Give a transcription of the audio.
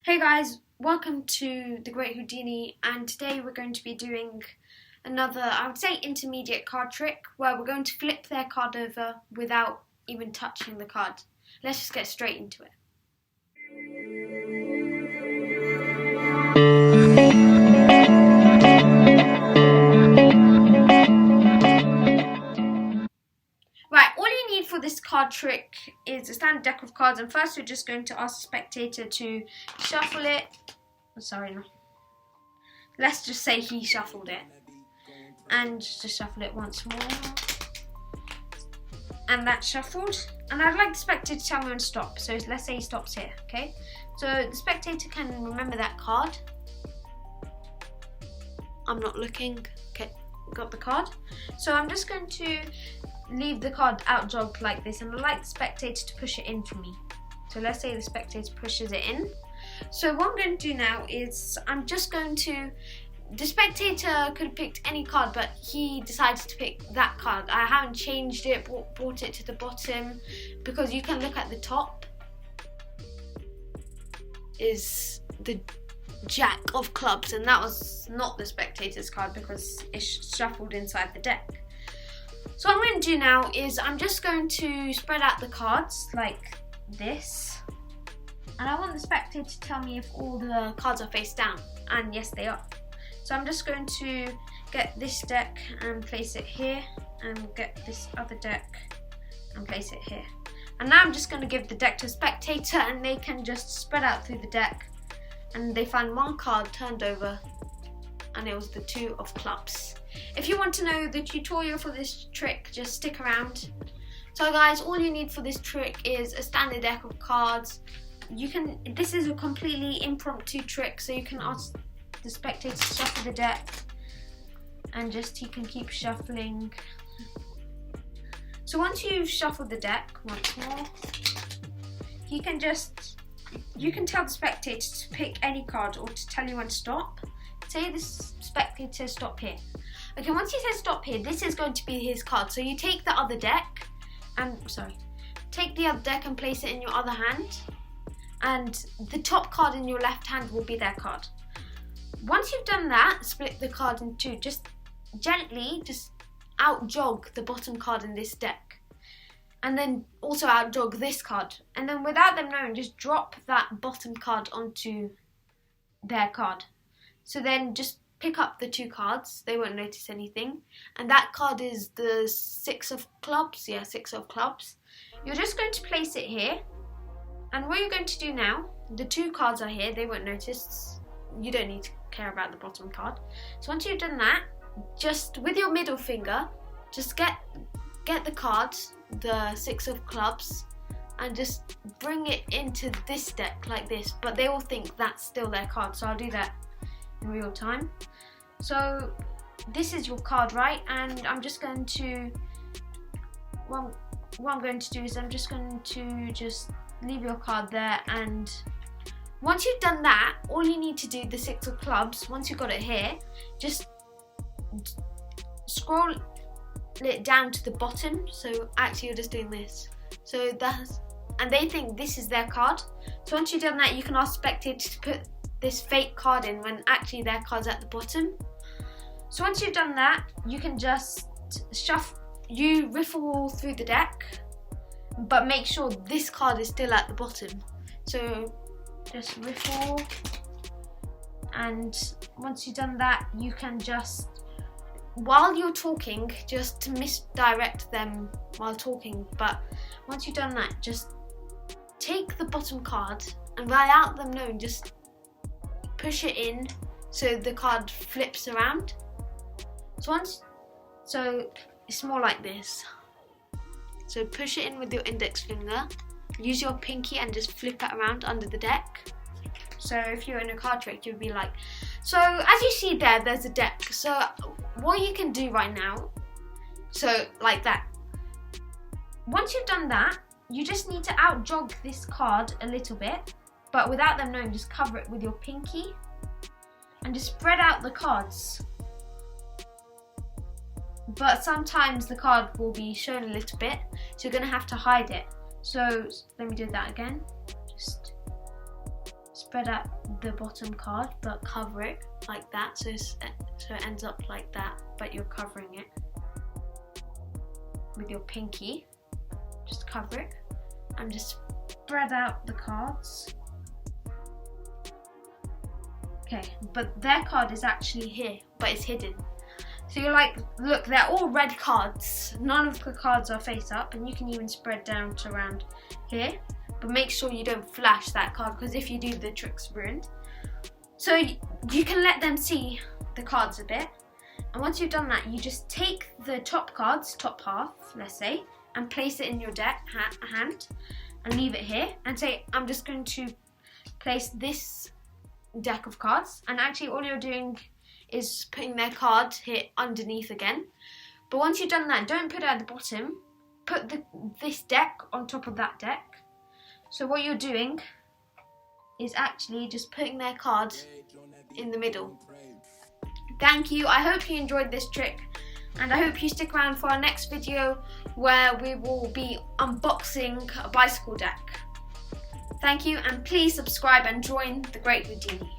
Hey guys, welcome to The Great Houdini, and today we're going to be doing another, I would say, intermediate card trick where we're going to flip their card over without even touching the card. Let's just get straight into it. Right, all you need for this card trick is a standard deck of cards, and first we're just going to ask the spectator to shuffle it. Let's just say he shuffled it. And just shuffle it once more. And that's shuffled. And I'd like the spectator to tell me when to stop. So let's say he stops here, okay? So the spectator can remember that card. I'm not looking. Okay, got the card. So I'm just going to leave the card out jogged like this, and I'd like the spectator to push it in for me. So let's say the spectator pushes it in. So what I'm going to do now is the spectator could have picked any card, but he decided to pick that card. I haven't changed it, brought it to the bottom, because you can look at the top is the Jack of Clubs, and that was not the spectator's card because it's shuffled inside the deck. So what I'm going to do now is I'm just going to spread out the cards like this, and I want the spectator to tell me if all the cards are face down, and yes they are. So I'm just going to get this deck and place it here, and get this other deck and place it here. And now I'm just going to give the deck to a spectator, and they can just spread out through the deck, and they find one card turned over, and it was the 2 of clubs. If you want to know the tutorial for this trick, just stick around. So guys, all you need for this trick is a standard deck of cards. This is a completely impromptu trick, so you can ask the spectator to shuffle the deck, and he can keep shuffling. So once you've shuffled the deck once more, you can tell the spectator to pick any card or to tell you when to stop. Say the spectator stop here. Okay, once he says stop here, this is going to be his card. So you take the other deck and place it in your other hand, and the top card in your left hand will be their card. Once you've done that, split the card in two. Just gently out jog the bottom card in this deck, and then also out jog this card, and then without them knowing, just drop that bottom card onto their card. So then just pick up the 2 cards, they won't notice anything, and that card is the 6 of clubs. Yeah, 6 of clubs. You're just going to place it here, and what you're going to do now, the 2 cards are here, they won't notice. You don't need to care about the bottom card. So once you've done that, just with your middle finger, just get the card, the 6 of clubs, and just bring it into this deck like this, but they will think that's still their card, so I'll do that in real time. So this is your card, right? And I'm just going to, what I'm going to do is I'm just going to leave your card there, and once you've done that, all you need to do, the 6 of clubs, once you've got it here, just scroll it down to the bottom. So actually you're just doing this. So and they think this is their card. So once you've done that, you can ask spectators to put this fake card in when actually their card's at the bottom. So once you've done that, you can just riffle through the deck, but make sure this card is still at the bottom. So just riffle, and once you've done that, you can while you're talking, just to misdirect them while talking, but once you've done that, just take the bottom card, and without them knowing, just push it in so the card flips around. So it's more like this. So push it in with your index finger, use your pinky, and just flip it around under the deck. So if you're in a card trick, you'd be like, so as you see there's a deck. So what you can do right now, so like that. Once you've done that, you just need to out jog this card a little bit, but without them knowing, just cover it with your pinky and just spread out the cards. But sometimes the card will be shown a little bit, so you're going to have to hide it. So let me do that again. Just spread out the bottom card, but cover it like that, so it ends up like that, but you're covering it with your pinky. Just cover it and just spread out the cards. Okay, but their card is actually here, but it's hidden. So you're like, look, they're all red cards. None of the cards are face up, and you can even spread down to around here. But make sure you don't flash that card, because if you do, the trick's ruined. So you can let them see the cards a bit. And once you've done that, you just take the top cards, top half, let's say, and place it in your deck hand and leave it here and say, I'm just going to place this deck of cards, and actually all you're doing is putting their card here underneath again. But once you've done that, don't put it at the bottom, put this deck on top of that deck. So what you're doing is actually just putting their card in the middle. Thank you, I hope you enjoyed this trick, and I hope you stick around for our next video where we will be unboxing a bicycle deck. Thank you, and please subscribe and join the Great Houdini.